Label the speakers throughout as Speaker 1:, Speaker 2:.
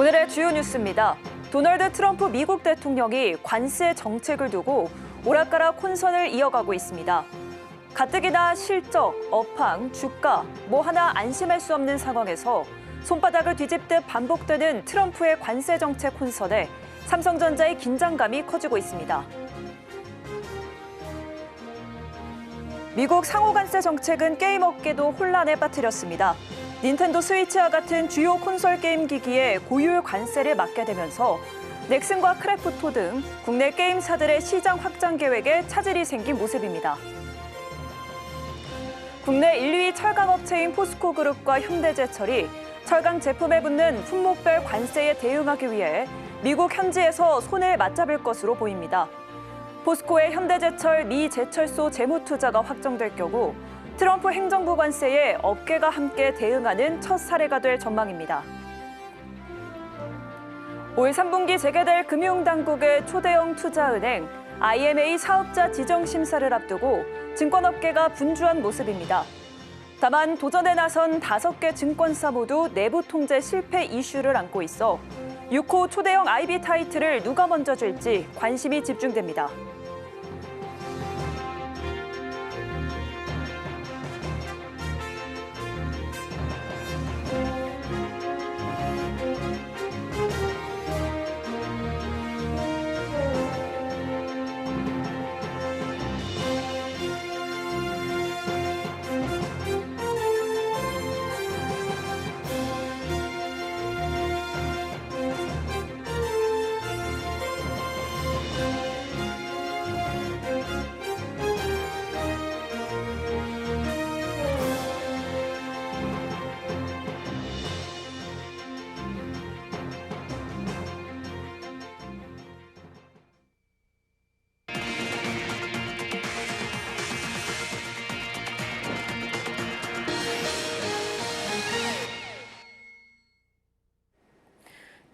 Speaker 1: 오늘의 주요 뉴스입니다. 도널드 트럼프 미국 대통령이 관세 정책을 두고 오락가락 혼선을 이어가고 있습니다. 가뜩이나 실적, 업황, 주가 뭐 하나 안심할 수 없는 상황에서 손바닥을 뒤집듯 반복되는 트럼프의 관세 정책 혼선에 삼성전자의 긴장감이 커지고 있습니다. 미국 상호관세 정책은 게임 업계도 혼란에 빠뜨렸습니다. 닌텐도 스위치와 같은 주요 콘솔 게임 기기에 고율 관세를 맞게 되면서 넥슨과 크래프토 등 국내 게임사들의 시장 확장 계획에 차질이 생긴 모습입니다. 국내 1, 2위 철강업체인 포스코그룹과 현대제철이 철강 제품에 붙는 품목별 관세에 대응하기 위해 미국 현지에서 손을 맞잡을 것으로 보입니다. 포스코의 현대제철 미 제철소 재무투자가 확정될 경우 트럼프 행정부 관세에 업계가 함께 대응하는 첫 사례가 될 전망입니다. 올 3분기 재개될 금융당국의 초대형 투자은행 IMA 사업자 지정 심사를 앞두고 증권업계가 분주한 모습입니다. 다만 도전에 나선 5개 증권사 모두 내부 통제 실패 이슈를 안고 있어 6호 초대형 IB 타이틀을 누가 먼저 줄지 관심이 집중됩니다.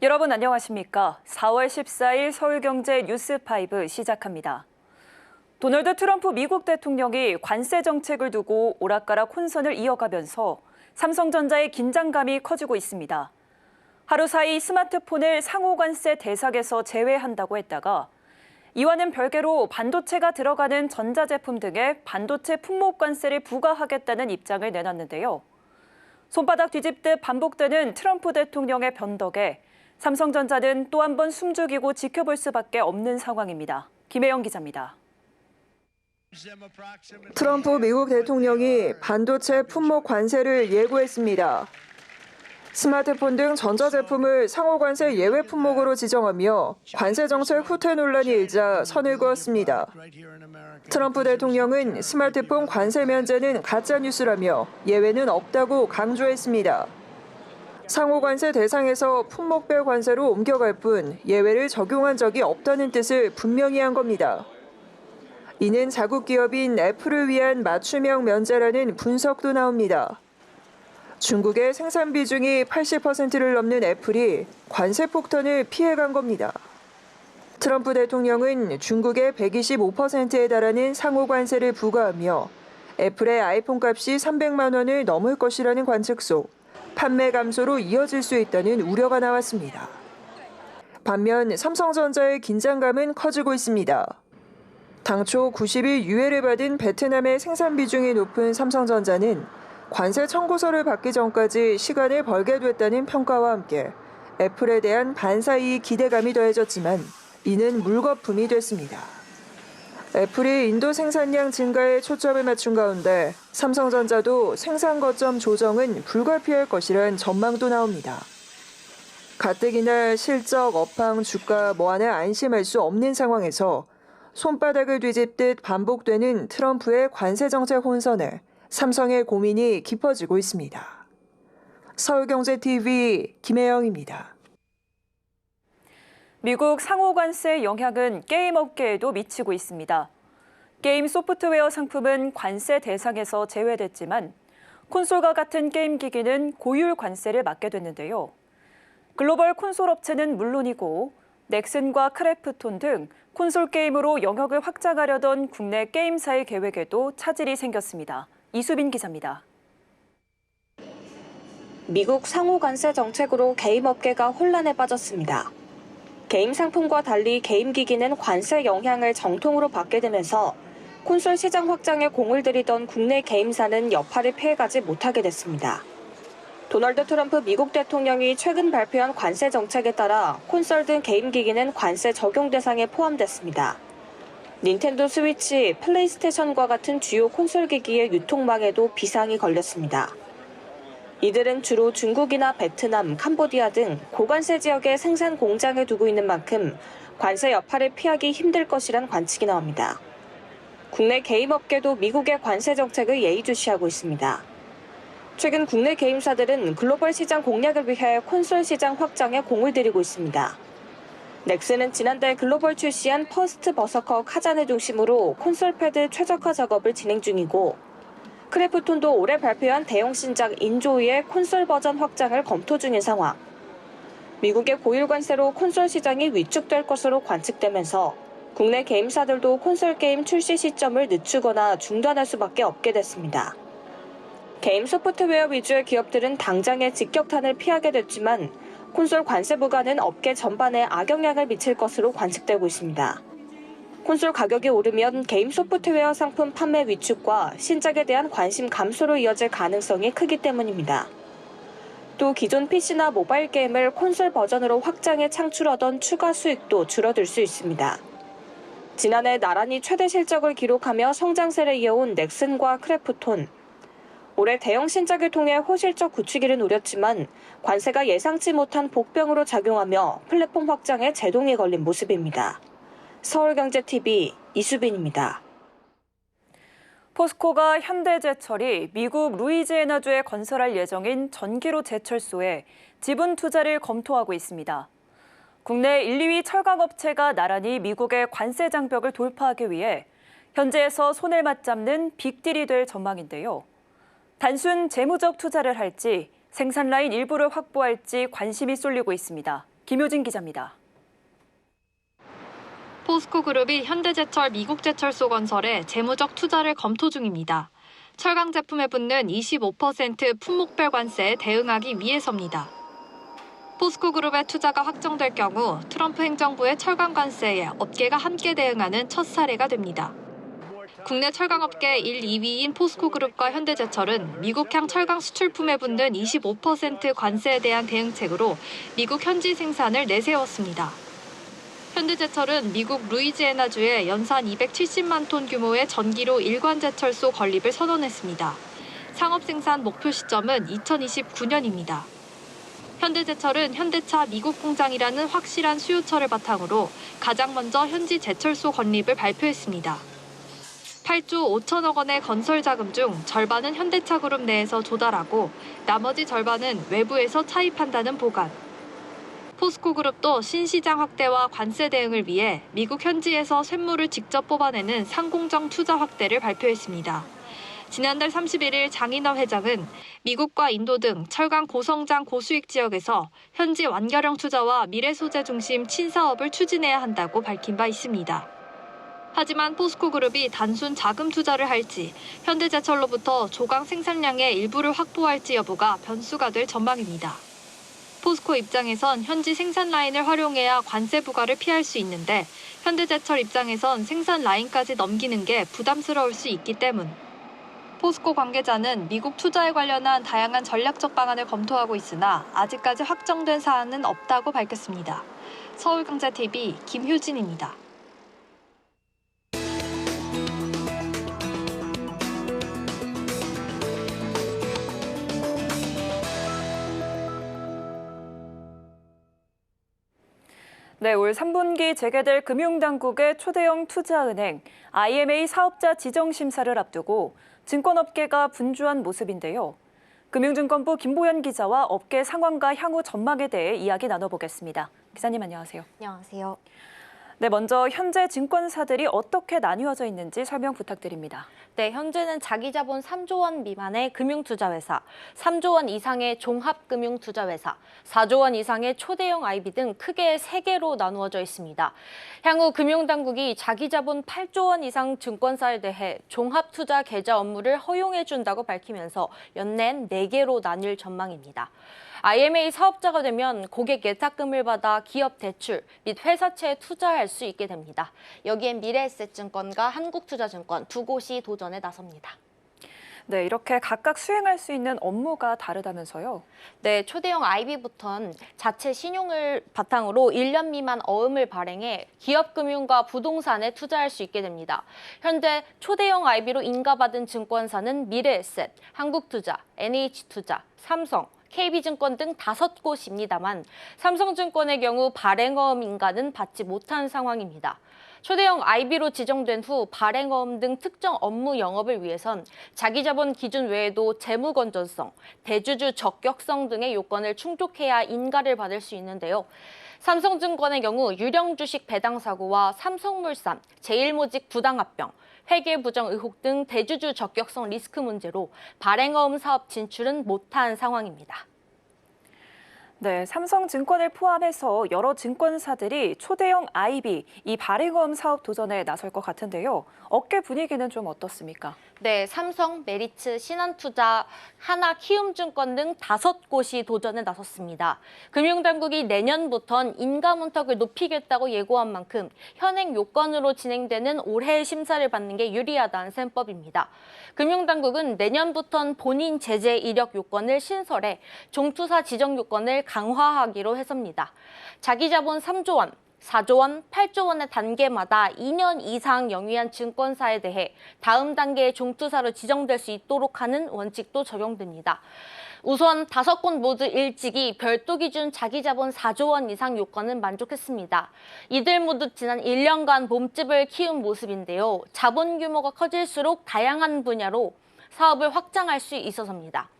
Speaker 1: 여러분 안녕하십니까? 4월 14일 서울경제 뉴스5 시작합니다. 도널드 트럼프 미국 대통령이 관세 정책을 두고 오락가락 혼선을 이어가면서 삼성전자의 긴장감이 커지고 있습니다. 하루 사이 스마트폰을 상호관세 대상에서 제외한다고 했다가 이와는 별개로 반도체가 들어가는 전자제품 등에 반도체 품목관세를 부과하겠다는 입장을 내놨는데요. 손바닥 뒤집듯 반복되는 트럼프 대통령의 변덕에 삼성전자는 또 한 번 숨죽이고 지켜볼 수밖에 없는 상황입니다. 김혜영 기자입니다.
Speaker 2: 트럼프 미국 대통령이 반도체 품목 관세를 예고했습니다. 스마트폰 등 전자제품을 상호관세 예외 품목으로 지정하며 관세 정책 후퇴 논란이 일자 선을 그었습니다. 트럼프 대통령은 스마트폰 관세 면제는 가짜뉴스라며 예외는 없다고 강조했습니다. 상호관세 대상에서 품목별 관세로 옮겨갈 뿐 예외를 적용한 적이 없다는 뜻을 분명히 한 겁니다. 이는 자국 기업인 애플을 위한 맞춤형 면제라는 분석도 나옵니다. 중국의 생산 비중이 80%를 넘는 애플이 관세 폭탄을 피해간 겁니다. 트럼프 대통령은 중국의 125%에 달하는 상호관세를 부과하며 애플의 아이폰 값이 300만 원을 넘을 것이라는 관측 속 판매 감소로 이어질 수 있다는 우려가 나왔습니다. 반면 삼성전자의 긴장감은 커지고 있습니다. 당초 90일 유예를 받은 베트남의 생산 비중이 높은 삼성전자는 관세 청구서를 받기 전까지 시간을 벌게 됐다는 평가와 함께 애플에 대한 반사이익 기대감이 더해졌지만 이는 물거품이 됐습니다. 애플이 인도 생산량 증가에 초점을 맞춘 가운데 삼성전자도 생산 거점 조정은 불가피할 것이란 전망도 나옵니다. 가뜩이나 실적, 업황, 주가 뭐 하나 안심할 수 없는 상황에서 손바닥을 뒤집듯 반복되는 트럼프의 관세 정책 혼선에 삼성의 고민이 깊어지고 있습니다. 서울경제TV 김혜영입니다.
Speaker 1: 미국 상호관세 영향은 게임 업계에도 미치고 있습니다. 게임 소프트웨어 상품은 관세 대상에서 제외됐지만 콘솔과 같은 게임 기기는 고율 관세를 맞게 됐는데요. 글로벌 콘솔 업체는 물론이고 넥슨과 크래프톤 등 콘솔 게임으로 영역을 확장하려던 국내 게임사의 계획에도 차질이 생겼습니다. 이수빈 기자입니다.
Speaker 3: 미국 상호 관세 정책으로 게임 업계가 혼란에 빠졌습니다. 게임 상품과 달리 게임 기기는 관세 영향을 정통으로 받게 되면서 콘솔 시장 확장에 공을 들이던 국내 게임사는 여파를 피해가지 못하게 됐습니다. 도널드 트럼프 미국 대통령이 최근 발표한 관세 정책에 따라 콘솔 등 게임 기기는 관세 적용 대상에 포함됐습니다. 닌텐도 스위치, 플레이스테이션과 같은 주요 콘솔 기기의 유통망에도 비상이 걸렸습니다. 이들은 주로 중국이나 베트남, 캄보디아 등 고관세 지역에 생산 공장을 두고 있는 만큼 관세 여파를 피하기 힘들 것이란 관측이 나옵니다. 국내 게임 업계도 미국의 관세 정책을 예의주시하고 있습니다. 최근 국내 게임사들은 글로벌 시장 공략을 위해 콘솔 시장 확장에 공을 들이고 있습니다. 넥슨은 지난달 글로벌 출시한 퍼스트 버서커 카잔을 중심으로 콘솔 패드 최적화 작업을 진행 중이고 크래프톤도 올해 발표한 대형 신작 인조이의 콘솔 버전 확장을 검토 중인 상황. 미국의 고율 관세로 콘솔 시장이 위축될 것으로 관측되면서 국내 게임사들도 콘솔 게임 출시 시점을 늦추거나 중단할 수밖에 없게 됐습니다. 게임 소프트웨어 위주의 기업들은 당장의 직격탄을 피하게 됐지만 콘솔 관세 부과는 업계 전반에 악영향을 미칠 것으로 관측되고 있습니다. 콘솔 가격이 오르면 게임 소프트웨어 상품 판매 위축과 신작에 대한 관심 감소로 이어질 가능성이 크기 때문입니다. 또 기존 PC나 모바일 게임을 콘솔 버전으로 확장해 창출하던 추가 수익도 줄어들 수 있습니다. 지난해 나란히 최대 실적을 기록하며 성장세를 이어온 넥슨과 크래프톤. 올해 대형 신작을 통해 호실적 구축기를 노렸지만 관세가 예상치 못한 복병으로 작용하며 플랫폼 확장에 제동이 걸린 모습입니다. 서울경제TV 이수빈입니다.
Speaker 1: 포스코가 현대제철이 미국 루이지애나주에 건설할 예정인 전기로 제철소에 지분 투자를 검토하고 있습니다. 국내 1, 2위 철강업체가 나란히 미국의 관세 장벽을 돌파하기 위해 현지에서 손을 맞잡는 빅딜이 될 전망인데요. 단순 재무적 투자를 할지 생산 라인 일부를 확보할지 관심이 쏠리고 있습니다. 김효진 기자입니다.
Speaker 4: 포스코 그룹이 현대제철 미국제철소 건설에 재무적 투자를 검토 중입니다. 철강 제품에 붙는 25% 품목별 관세에 대응하기 위해서입니다. 포스코 그룹의 투자가 확정될 경우 트럼프 행정부의 철강 관세에 업계가 함께 대응하는 첫 사례가 됩니다. 국내 철강업계 1, 2위인 포스코 그룹과 현대제철은 미국향 철강 수출품에 붙는 25% 관세에 대한 대응책으로 미국 현지 생산을 내세웠습니다. 현대제철은 미국 루이지애나주에 연산 270만 톤 규모의 전기로 일관제철소 건립을 선언했습니다. 상업 생산 목표 시점은 2029년입니다. 현대제철은 현대차 미국 공장이라는 확실한 수요처를 바탕으로 가장 먼저 현지 제철소 건립을 발표했습니다. 8조 5천억 원의 건설 자금 중 절반은 현대차 그룹 내에서 조달하고 나머지 절반은 외부에서 차입한다는 보관. 포스코 그룹도 신시장 확대와 관세 대응을 위해 미국 현지에서 쇳물을 직접 뽑아내는 상공정 투자 확대를 발표했습니다. 지난달 31일 장인호 회장은 미국과 인도 등 철강 고성장 고수익 지역에서 현지 완결형 투자와 미래 소재 중심 친사업을 추진해야 한다고 밝힌 바 있습니다. 하지만 포스코 그룹이 단순 자금 투자를 할지 현대제철로부터 조강 생산량의 일부를 확보할지 여부가 변수가 될 전망입니다. 포스코 입장에선 현지 생산 라인을 활용해야 관세 부과를 피할 수 있는데 현대제철 입장에선 생산 라인까지 넘기는 게 부담스러울 수 있기 때문. 포스코 관계자는 미국 투자에 관련한 다양한 전략적 방안을 검토하고 있으나 아직까지 확정된 사안은 없다고 밝혔습니다. 서울경제TV 김효진입니다.
Speaker 1: 네, 올 3분기 재개될 금융당국의 초대형 투자은행 IMA 사업자 지정 심사를 앞두고 증권업계가 분주한 모습인데요. 금융증권부 김보연 기자와 업계 상황과 향후 전망에 대해 이야기 나눠보겠습니다. 기자님 안녕하세요.
Speaker 5: 안녕하세요.
Speaker 1: 네, 먼저 현재 증권사들이 어떻게 나뉘어져 있는지 설명 부탁드립니다.
Speaker 5: 네, 현재는 자기자본 3조 원 미만의 금융투자회사, 3조 원 이상의 종합금융투자회사, 4조 원 이상의 초대형 IB 등 크게 3개로 나누어져 있습니다. 향후 금융당국이 자기자본 8조 원 이상 증권사에 대해 종합투자 계좌 업무를 허용해준다고 밝히면서 연낸 4개로 나뉠 전망입니다. IMA 사업자가 되면 고객 예탁금을 받아 기업 대출 및 회사채에 투자할 수 있게 됩니다. 여기엔 미래에셋증권과 한국투자증권 두 곳이 도전에 나섭니다.
Speaker 1: 네, 이렇게 각각 수행할 수 있는 업무가 다르다면서요?
Speaker 5: 네, 초대형 IB부터는 자체 신용을 바탕으로 1년 미만 어음을 발행해 기업금융과 부동산에 투자할 수 있게 됩니다. 현재 초대형 IB로 인가받은 증권사는 미래에셋, 한국투자, NH투자, 삼성, KB증권 등 5곳입니다만 삼성증권의 경우 발행어음 인가는 받지 못한 상황입니다. 초대형 IB로 지정된 후 발행어음 등 특정 업무 영업을 위해선 자기자본 기준 외에도 재무 건전성, 대주주 적격성 등의 요건을 충족해야 인가를 받을 수 있는데요. 삼성증권의 경우 유령 주식 배당 사고와 삼성물산, 제일모직 부당합병, 회계 부정 의혹 등 대주주 적격성 리스크 문제로 발행어음 사업 진출은 못한 상황입니다.
Speaker 1: 네, 삼성증권을 포함해서 여러 증권사들이 초대형 IB, 이 발행어음 사업 도전에 나설 것 같은데요. 업계 분위기는 좀 어떻습니까?
Speaker 5: 네, 삼성, 메리츠, 신한투자, 하나, 키움증권 등 5곳이 도전에 나섰습니다. 금융당국이 내년부턴 인가문턱을 높이겠다고 예고한 만큼 현행 요건으로 진행되는 올해 심사를 받는 게 유리하다는 셈법입니다. 금융당국은 내년부턴 본인 제재 이력 요건을 신설해 종투사 지정 요건을 강화하기로 했습니다. 자기자본 3조 원, 4조 원, 8조 원의 단계마다 2년 이상 영위한 증권사에 대해 다음 단계의 종투사로 지정될 수 있도록 하는 원칙도 적용됩니다. 우선 5곳 모두 일찍이 별도 기준 자기자본 4조 원 이상 요건은 만족했습니다. 이들 모두 지난 1년간 몸집을 키운 모습인데요. 자본 규모가 커질수록 다양한 분야로 사업을 확장할 수 있어서입니다.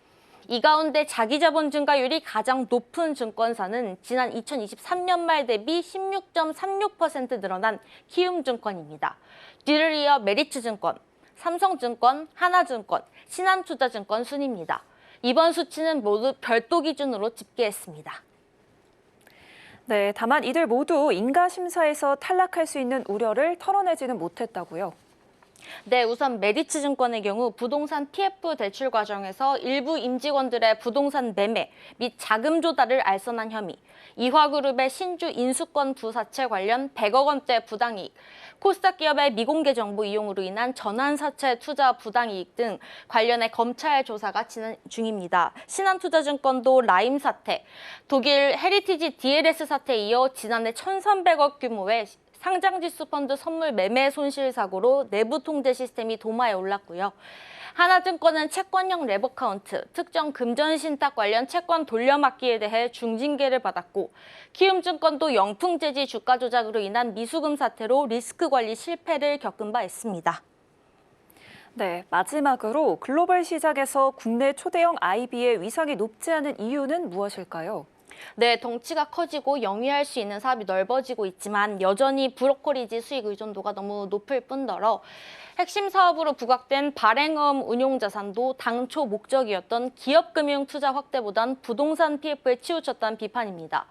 Speaker 5: 이 가운데 자기자본 증가율이 가장 높은 증권사는 지난 2023년 말 대비 16.36% 늘어난 키움증권입니다. 뒤를 이어 메리츠증권, 삼성증권, 하나증권, 신한투자증권 순입니다. 이번 수치는 모두 별도 기준으로 집계했습니다.
Speaker 1: 네, 다만 이들 모두 인가심사에서 탈락할 수 있는 우려를 털어내지는 못했다고요.
Speaker 5: 네, 우선 메리츠증권의 경우 부동산 TF 대출 과정에서 일부 임직원들의 부동산 매매 및 자금 조달을 알선한 혐의, 이화그룹의 신주 인수권 부사채 관련 100억 원대 부당이익, 코스닥 기업의 미공개 정보 이용으로 인한 전환사채 투자 부당이익 등 관련해 검찰 조사가 진행 중입니다. 신한투자증권도 라임 사태, 독일 헤리티지 DLS 사태에 이어 지난해 1,300억 규모의 상장지수 펀드 선물 매매 손실 사고로 내부 통제 시스템이 도마에 올랐고요. 하나증권은 채권형 레버카운트, 특정 금전 신탁 관련 채권 돌려막기에 대해 중징계를 받았고, 키움증권도 영풍재지 주가 조작으로 인한 미수금 사태로 리스크 관리 실패를 겪은 바 있습니다.
Speaker 1: 네, 마지막으로 글로벌 시장에서 국내 초대형 IB의 위상이 높지 않은 이유는 무엇일까요?
Speaker 5: 네, 덩치가 커지고 영위할 수 있는 사업이 넓어지고 있지만 여전히 브로커리지 수익 의존도가 너무 높을 뿐더러 핵심 사업으로 부각된 발행어음 운용자산도 당초 목적이었던 기업금융 투자 확대보단 부동산 PF에 치우쳤다는 비판입니다.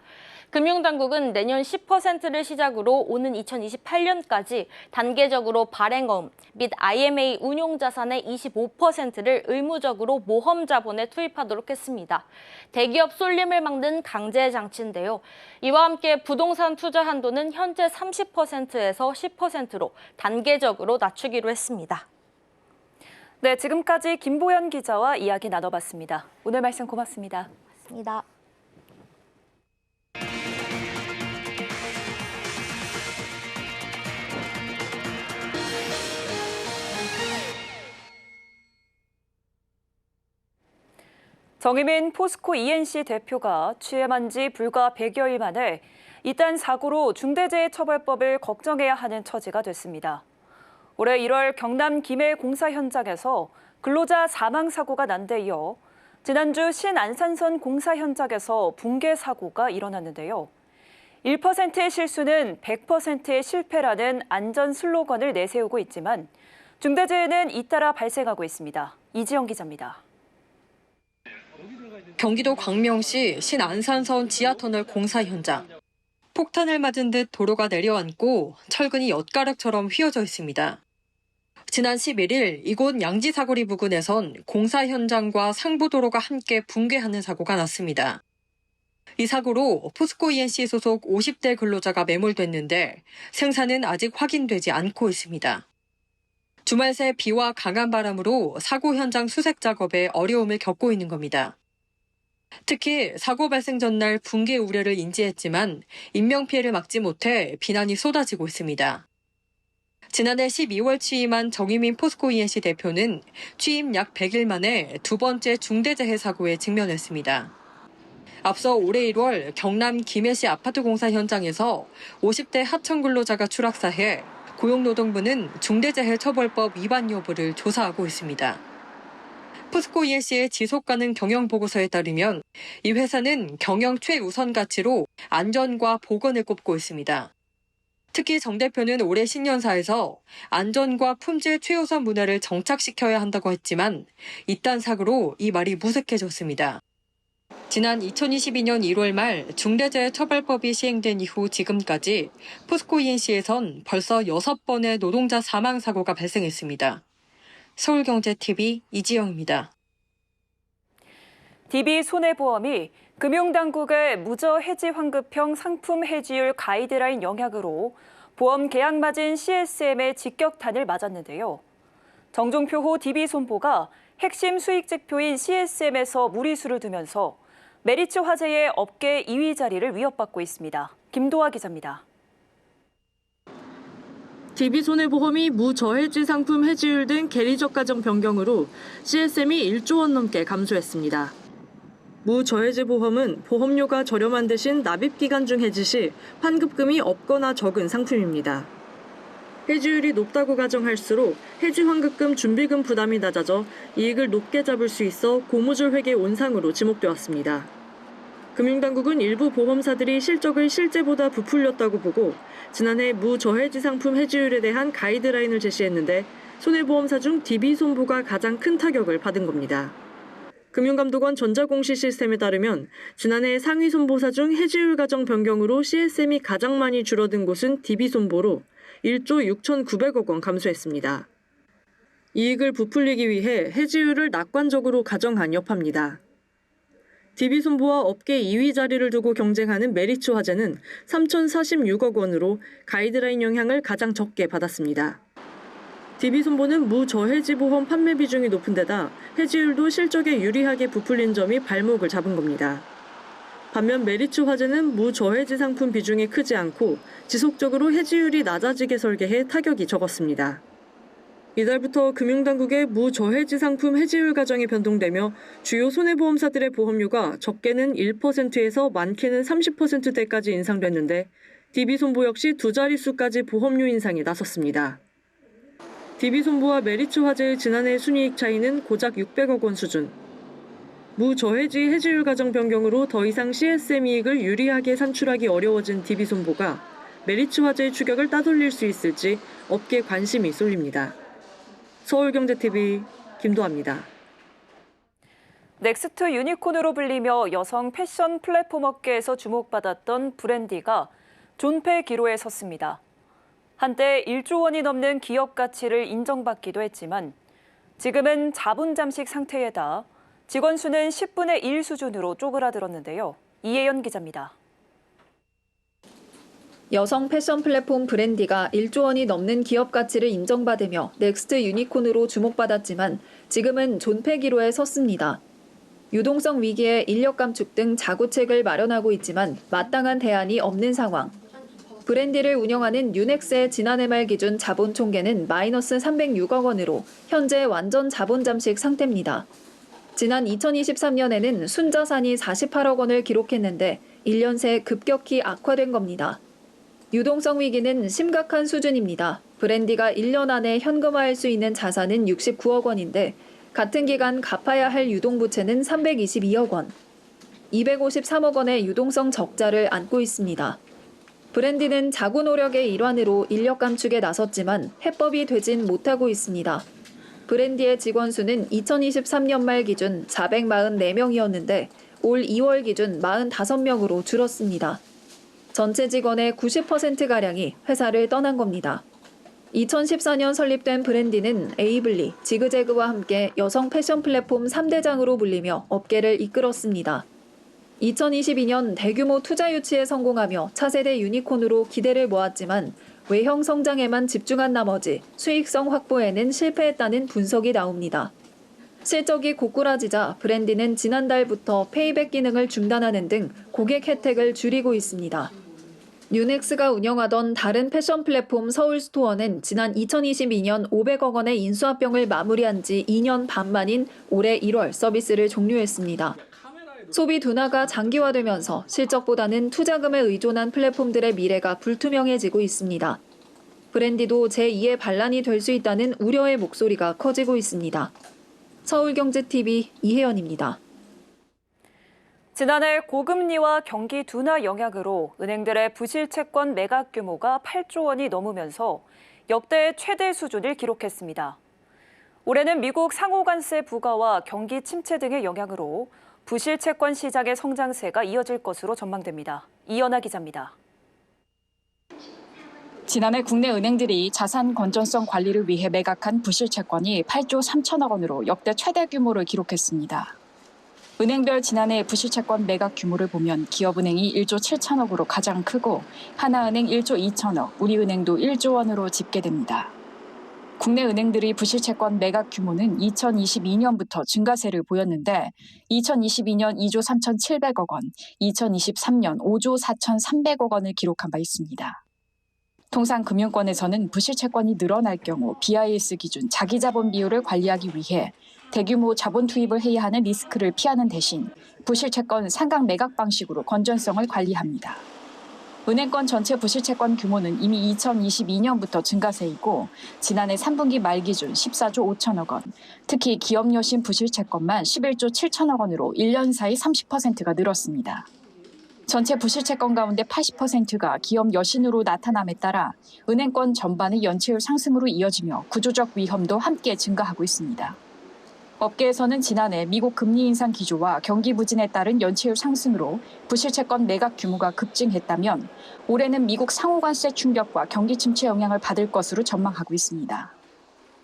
Speaker 5: 금융당국은 내년 10%를 시작으로 오는 2028년까지 단계적으로 발행어음 및 IMA 운용자산의 25%를 의무적으로 모험자본에 투입하도록 했습니다. 대기업 쏠림을 막는 강제 장치인데요. 이와 함께 부동산 투자 한도는 현재 30%에서 10%로 단계적으로 낮추기로 했습니다.
Speaker 1: 네, 지금까지 김보연 기자와 이야기 나눠봤습니다. 오늘 말씀 고맙습니다.
Speaker 5: 고맙습니다.
Speaker 1: 정의민 포스코 ENC 대표가 취임한 지 불과 100여일 만에 이딴 사고로 중대재해처벌법을 걱정해야 하는 처지가 됐습니다. 올해 1월 경남 김해 공사 현장에서 근로자 사망 사고가 난 데 이어 지난주 신안산선 공사 현장에서 붕괴 사고가 일어났는데요. 1%의 실수는 100%의 실패라는 안전 슬로건을 내세우고 있지만 중대재해는 잇따라 발생하고 있습니다. 이지영 기자입니다.
Speaker 6: 경기도 광명시 신안산선 지하터널 공사 현장. 폭탄을 맞은 듯 도로가 내려앉고 철근이 엿가락처럼 휘어져 있습니다. 지난 11일 이곳 양지사거리 부근에선 공사 현장과 상부도로가 함께 붕괴하는 사고가 났습니다. 이 사고로 포스코 E&C 소속 50대 근로자가 매몰됐는데 생사는 아직 확인되지 않고 있습니다. 주말 새 비와 강한 바람으로 사고 현장 수색 작업에 어려움을 겪고 있는 겁니다. 특히 사고 발생 전날 붕괴 우려를 인지했지만 인명피해를 막지 못해 비난이 쏟아지고 있습니다. 지난해 12월 취임한 정유민 포스코 E&C 대표는 취임 약 100일 만에 두 번째 중대재해 사고에 직면했습니다. 앞서 올해 1월 경남 김해시 아파트 공사 현장에서 50대 하청 근로자가 추락사해 고용노동부는 중대재해처벌법 위반 여부를 조사하고 있습니다. 포스코 E&C의 지속가능 경영보고서에 따르면 이 회사는 경영 최우선 가치로 안전과 보건을 꼽고 있습니다. 특히 정 대표는 올해 신년사에서 안전과 품질 최우선 문화를 정착시켜야 한다고 했지만 이딴 사고로 이 말이 무색해졌습니다. 지난 2022년 1월 말 중대재해처벌법이 시행된 이후 지금까지 포스코 E&C에선 벌써 6번의 노동자 사망 사고가 발생했습니다. 서울경제TV 이지영입니다.
Speaker 1: DB손해보험이 금융당국의 무저해지 환급형 상품 해지율 가이드라인 영향으로 보험 계약 마진 CSM의 직격탄을 맞았는데요. 정종표호 DB손보가 핵심 수익지표인 CSM에서 무리수를 두면서 메리츠 화재의 업계 2위 자리를 위협받고 있습니다. 김도하 기자입니다.
Speaker 7: DB손해보험이 무저해지 상품 해지율 등 계리적 가정 변경으로 CSM이 1조 원 넘게 감소했습니다. 무저해지 보험은 보험료가 저렴한 대신 납입기간 중 해지 시 환급금이 없거나 적은 상품입니다. 해지율이 높다고 가정할수록 해지 환급금 준비금 부담이 낮아져 이익을 높게 잡을 수 있어 고무줄 회계 온상으로 지목되었습니다. 금융당국은 일부 보험사들이 실적을 실제보다 부풀렸다고 보고 지난해 무저해지 상품 해지율에 대한 가이드라인을 제시했는데 손해보험사 중 DB손보가 가장 큰 타격을 받은 겁니다. 금융감독원 전자공시 시스템에 따르면 지난해 상위 손보사 중 해지율 가정 변경으로 CSM이 가장 많이 줄어든 곳은 DB손보로 1조 6,900억 원 감소했습니다. 이익을 부풀리기 위해 해지율을 낙관적으로 가정한 여파입니다. DB손보와 업계 2위 자리를 두고 경쟁하는 메리츠 화재는 3,046억 원으로 가이드라인 영향을 가장 적게 받았습니다. DB손보는 무저해지 보험 판매 비중이 높은 데다 해지율도 실적에 유리하게 부풀린 점이 발목을 잡은 겁니다. 반면 메리츠 화재는 무저해지 상품 비중이 크지 않고 지속적으로 해지율이 낮아지게 설계해 타격이 적었습니다. 이달부터 금융당국의 무저해지 상품 해지율 가정이 변동되며 주요 손해보험사들의 보험료가 적게는 1%에서 많게는 30%대까지 인상됐는데 DB손보 역시 두 자릿수까지 보험료 인상에 나섰습니다. DB손보와 메리츠 화재의 지난해 순이익 차이는 고작 600억 원 수준. 무저해지 해지율 가정 변경으로 더 이상 CSM 이익을 유리하게 산출하기 어려워진 DB손보가 메리츠 화재의 추격을 따돌릴 수 있을지 업계 관심이 쏠립니다. 서울경제TV 김도하입니다.
Speaker 1: 넥스트 유니콘으로 불리며 여성 패션 플랫폼 업계에서 주목받았던 브랜디가 존폐 기로에 섰습니다. 한때 1조 원이 넘는 기업 가치를 인정받기도 했지만 지금은 자본 잠식 상태에다 직원 수는 10분의 1 수준으로 쪼그라들었는데요. 이혜연 기자입니다.
Speaker 8: 여성 패션 플랫폼 브랜디가 1조 원이 넘는 기업 가치를 인정받으며 넥스트 유니콘으로 주목받았지만 지금은 존폐 기로에 섰습니다. 유동성 위기에 인력 감축 등 자구책을 마련하고 있지만 마땅한 대안이 없는 상황. 브랜디를 운영하는 유넥스의 지난해 말 기준 자본 총계는 마이너스 306억 원으로 현재 완전 자본 잠식 상태입니다. 지난 2023년에는 순자산이 48억 원을 기록했는데 1년 새 급격히 악화된 겁니다. 유동성 위기는 심각한 수준입니다. 브랜디가 1년 안에 현금화할 수 있는 자산은 69억 원인데 같은 기간 갚아야 할 유동부채는 322억 원, 253억 원의 유동성 적자를 안고 있습니다. 브랜디는 자구 노력의 일환으로 인력 감축에 나섰지만 해법이 되진 못하고 있습니다. 브랜디의 직원 수는 2023년 말 기준 444명이었는데 올 2월 기준 45명으로 줄었습니다. 전체 직원의 90%가량이 회사를 떠난 겁니다. 2014년 설립된 브랜디는 에이블리, 지그재그와 함께 여성 패션 플랫폼 3대장으로 불리며 업계를 이끌었습니다. 2022년 대규모 투자 유치에 성공하며 차세대 유니콘으로 기대를 모았지만 외형 성장에만 집중한 나머지 수익성 확보에는 실패했다는 분석이 나옵니다. 실적이 고꾸라지자 브랜디는 지난달부터 페이백 기능을 중단하는 등 고객 혜택을 줄이고 있습니다. 뉴넥스가 운영하던 다른 패션 플랫폼 서울스토어는 지난 2022년 500억 원의 인수합병을 마무리한 지 2년 반 만인 올해 1월 서비스를 종료했습니다. 소비 둔화가 장기화되면서 실적보다는 투자금에 의존한 플랫폼들의 미래가 불투명해지고 있습니다. 브랜디도 제2의 반란이 될 수 있다는 우려의 목소리가 커지고 있습니다. 서울경제TV 이혜연입니다.
Speaker 1: 지난해 고금리와 경기 둔화 영향으로 은행들의 부실 채권 매각 규모가 8조 원이 넘으면서 역대 최대 수준을 기록했습니다. 올해는 미국 상호관세 부과와 경기 침체 등의 영향으로 부실 채권 시장의 성장세가 이어질 것으로 전망됩니다. 이연아 기자입니다.
Speaker 9: 지난해 국내 은행들이 자산 건전성 관리를 위해 매각한 부실 채권이 8조 3천억 원으로 역대 최대 규모를 기록했습니다. 은행별 지난해 부실 채권 매각 규모를 보면 기업은행이 1조 7천억으로 가장 크고 하나은행 1조 2천억, 우리은행도 1조 원으로 집계됩니다. 국내 은행들의 부실 채권 매각 규모는 2022년부터 증가세를 보였는데 2022년 2조 3,700억 원, 2023년 5조 4,300억 원을 기록한 바 있습니다. 통상 금융권에서는 부실 채권이 늘어날 경우 BIS 기준 자기자본 비율을 관리하기 위해 대규모 자본 투입을 해야 하는 리스크를 피하는 대신 부실 채권 상각 매각 방식으로 건전성을 관리합니다. 은행권 전체 부실 채권 규모는 이미 2022년부터 증가세이고 지난해 3분기 말 기준 14조 5천억 원, 특히 기업 여신 부실 채권만 11조 7천억 원으로 1년 사이 30%가 늘었습니다. 전체 부실 채권 가운데 80%가 기업 여신으로 나타남에 따라 은행권 전반의 연체율 상승으로 이어지며 구조적 위험도 함께 증가하고 있습니다. 업계에서는 지난해 미국 금리 인상 기조와 경기 부진에 따른 연체율 상승으로 부실 채권 매각 규모가 급증했다면 올해는 미국 상호관세 충격과 경기 침체 영향을 받을 것으로 전망하고 있습니다.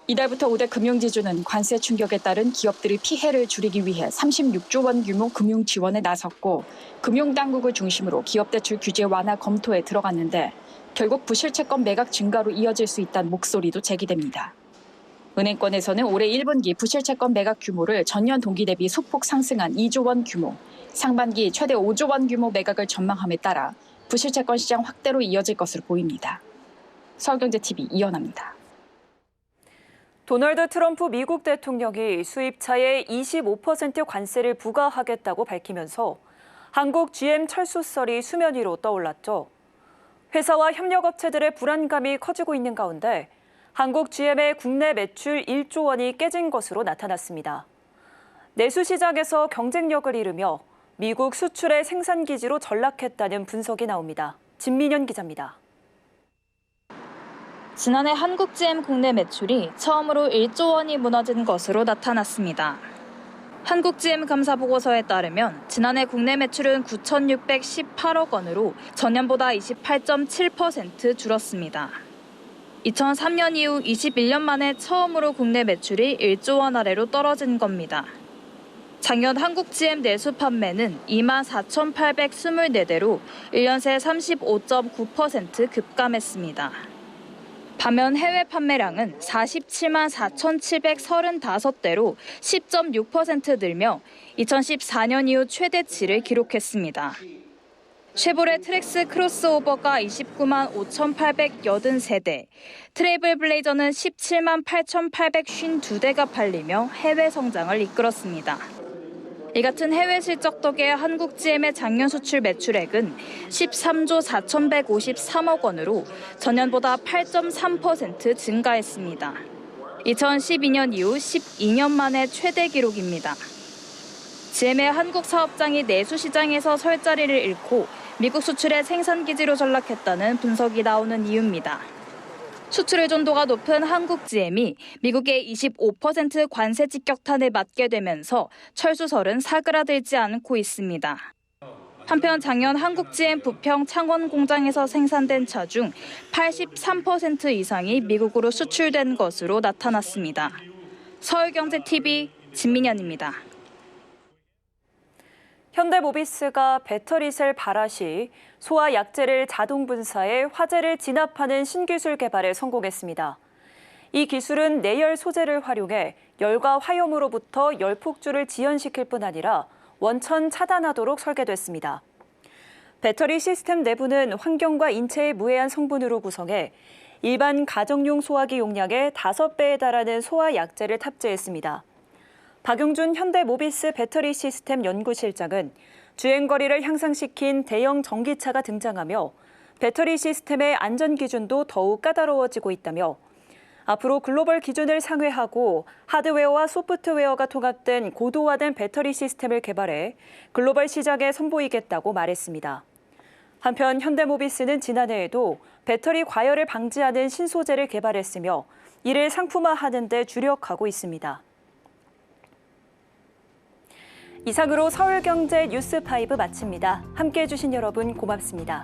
Speaker 9: 이달부터 5대 금융지주는 관세 충격에 따른 기업들의 피해를 줄이기 위해 36조 원 규모 금융 지원에 나섰고 금융당국을 중심으로 기업대출 규제 완화 검토에 들어갔는데 결국 부실 채권 매각 증가로 이어질 수 있다는 목소리도 제기됩니다. 은행권에서는 올해 1분기 부실 채권 매각 규모를 전년 동기 대비 소폭 상승한 2조 원 규모, 상반기 최대 5조 원 규모 매각을 전망함에 따라 부실 채권 시장 확대로 이어질 것으로 보입니다. 서울경제TV 이연아입니다.
Speaker 1: 도널드 트럼프 미국 대통령이 수입차에 25% 관세를 부과하겠다고 밝히면서 한국 GM 철수설이 수면 위로 떠올랐죠. 회사와 협력업체들의 불안감이 커지고 있는 가운데 한국 GM의 국내 매출 1조 원이 깨진 것으로 나타났습니다. 내수 시장에서 경쟁력을 잃으며 미국 수출의 생산기지로 전락했다는 분석이 나옵니다. 진민현 기자입니다.
Speaker 10: 지난해 한국 GM 국내 매출이 처음으로 1조 원이 무너진 것으로 나타났습니다. 한국 GM 감사 보고서에 따르면 지난해 국내 매출은 9,618억 원으로 전년보다 28.7% 줄었습니다. 2003년 이후 21년 만에 처음으로 국내 매출이 1조 원 아래로 떨어진 겁니다. 작년 한국 GM 내수 판매는 24,824대로 1년 새 35.9% 급감했습니다. 반면 해외 판매량은 47만 4,735대로 10.6% 늘며 2014년 이후 최대치를 기록했습니다. 쉐보레 트랙스 크로스오버가 29만 5,883대, 트레이블 블레이저는 17만 8,852대가 팔리며 해외 성장을 이끌었습니다. 이 같은 해외 실적 덕에 한국 GM의 작년 수출 매출액은 13조 4,153억 원으로 전년보다 8.3% 증가했습니다. 2012년 이후 12년 만에 최대 기록입니다. GM의 한국 사업장이 내수 시장에서 설 자리를 잃고 미국 수출의 생산 기지로 전락했다는 분석이 나오는 이유입니다. 수출 의존도가 높은 한국 GM이 미국의 25% 관세 직격탄에 맞게 되면서 철수설은 사그라들지 않고 있습니다. 한편 작년 한국 GM 부평 창원 공장에서 생산된 차 중 83% 이상이 미국으로 수출된 것으로 나타났습니다. 서울경제TV 진민현입니다.
Speaker 1: 현대모비스가 배터리셀 발화 시 소화 약재를 자동 분사해 화재를 진압하는 신기술 개발에 성공했습니다. 이 기술은 내열 소재를 활용해 열과 화염으로부터 열폭주를 지연시킬 뿐 아니라 원천 차단하도록 설계됐습니다. 배터리 시스템 내부는 환경과 인체에 무해한 성분으로 구성해 일반 가정용 소화기 용량의 5배에 달하는 소화 약재를 탑재했습니다. 박용준 현대모비스 배터리 시스템 연구실장은 주행거리를 향상시킨 대형 전기차가 등장하며 배터리 시스템의 안전 기준도 더욱 까다로워지고 있다며 앞으로 글로벌 기준을 상회하고 하드웨어와 소프트웨어가 통합된 고도화된 배터리 시스템을 개발해 글로벌 시장에 선보이겠다고 말했습니다. 한편 현대모비스는 지난해에도 배터리 과열을 방지하는 신소재를 개발했으며 이를 상품화하는 데 주력하고 있습니다. 이상으로 서울경제 뉴스5 마칩니다. 함께해 주신 여러분 고맙습니다.